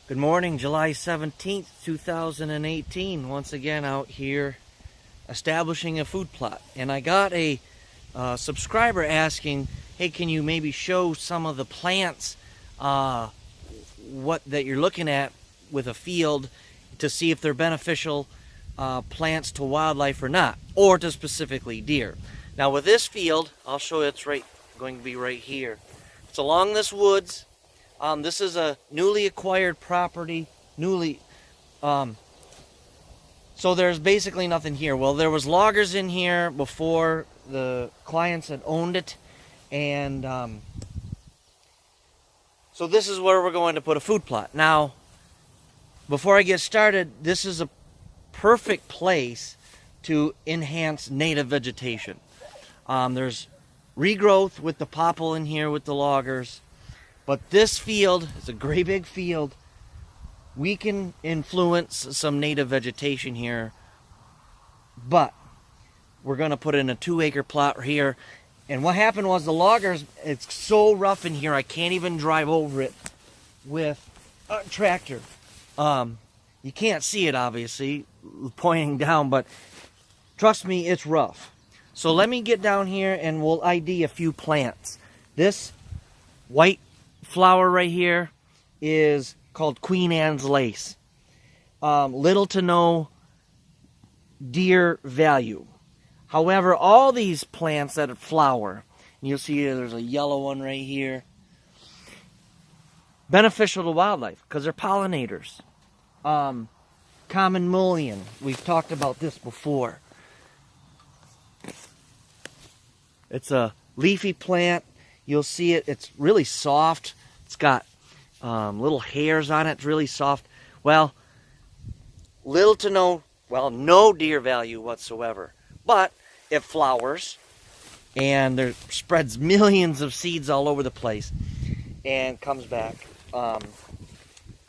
Good morning, July 17th, 2018. Once again out here establishing a food plot. And I got a subscriber asking, hey, can you maybe show some of the plants that you're looking at with a field to see if they're beneficial plants to wildlife or not, or to specifically deer. Now with this field, I'll show you, it's going to be right here. It's along this woods. This is a newly acquired property, so there's basically nothing here. Well, there was loggers in here before the clients had owned it, and so this is where we're going to put a food plot. Now, before I get started, this is a perfect place to enhance native vegetation. There's regrowth with the popple in here with the loggers. But this field is a great big field. We can influence some native vegetation here. But we're going to put in a 2-acre plot here. And what happened was the loggers, it's so rough in here, I can't even drive over it with a tractor. You can't see it, obviously, pointing down, but trust me, it's rough. So let me get down here and we'll ID a few plants. This white flower right here is called Queen Anne's lace. Little to no deer value. However, all these plants that flower, and you'll see there's a yellow one right here, beneficial to wildlife because they're pollinators. Common mullein, we've talked about this before. It's a leafy plant. You'll see it, it's really soft. It's got little hairs on it. It's really soft. Well, little to no deer value whatsoever. But it flowers and there spreads millions of seeds all over the place and comes back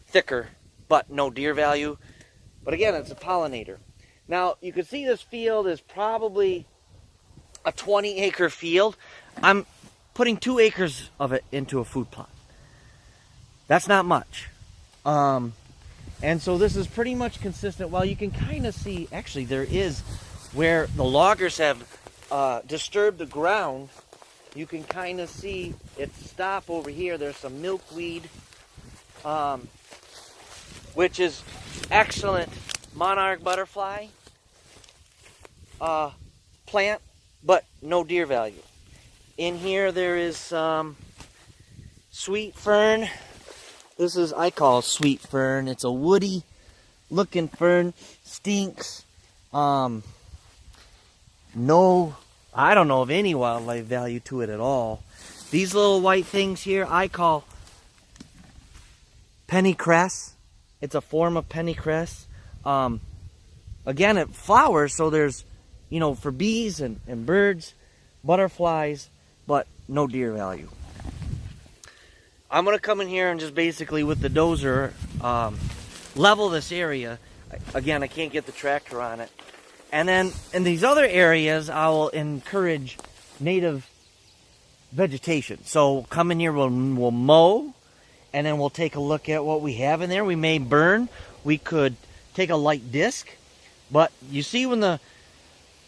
thicker, but no deer value. But again, it's a pollinator. Now, you can see this field is probably a 20-acre field. I'm putting 2 acres of it into a food plot. That's not much. And so this is pretty much consistent. Well, you can kind of see, actually there is, where the loggers have disturbed the ground, you can kind of see it stop over here. There's some milkweed, which is excellent monarch butterfly plant, but no deer value. In here there is sweet fern. This is, I call sweet fern. It's a woody looking fern. Stinks. I don't know of any wildlife value to it at all. These little white things here I call pennycress. It's a form of pennycress. Again, it flowers, so there's, for bees and birds, butterflies, but no deer value. I'm going to come in here and just basically with the dozer level this area. Again, I can't get the tractor on it. And then in these other areas, I will encourage native vegetation. So come in here, we'll mow, and then we'll take a look at what we have in there. We may burn. We could take a light disc. But you see, when the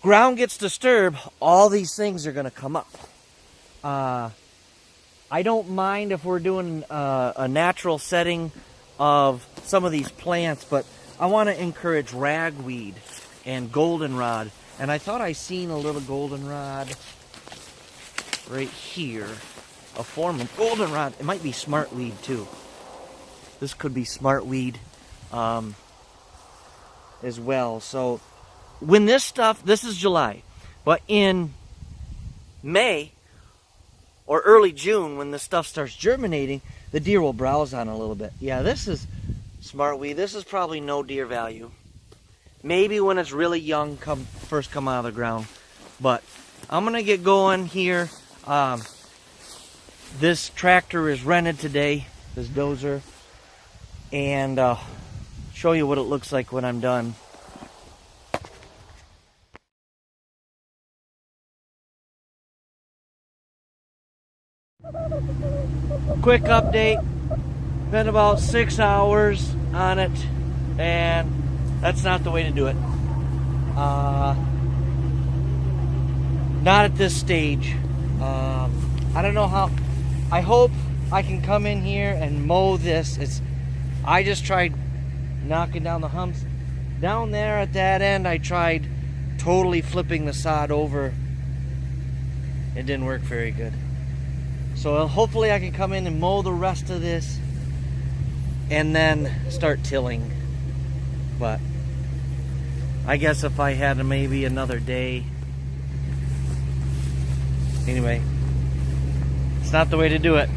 ground gets disturbed, all these things are going to come up. I don't mind if we're doing a natural setting of some of these plants, but I want to encourage ragweed and goldenrod. And I thought I seen a little goldenrod right here, a form of goldenrod. It might be smartweed too. This could be smartweed as well. So when this is July, but in May or early June, when this stuff starts germinating, the deer will browse on it a little bit. Yeah, this is smartweed. This is probably no deer value. Maybe when it's really young, first come out of the ground. But I'm going to get going here. This tractor is rented today, this dozer. And show you what it looks like when I'm done. Quick update. Been about 6 hours on it, and that's not the way to do it. Not at this stage. I don't know how. I hope I can come in here and mow this. I just tried knocking down the humps. Down there at that end, I tried totally flipping the sod over. It didn't work very good. So hopefully I can come in and mow the rest of this and then start tilling. But I guess if I had maybe another day. Anyway, it's not the way to do it.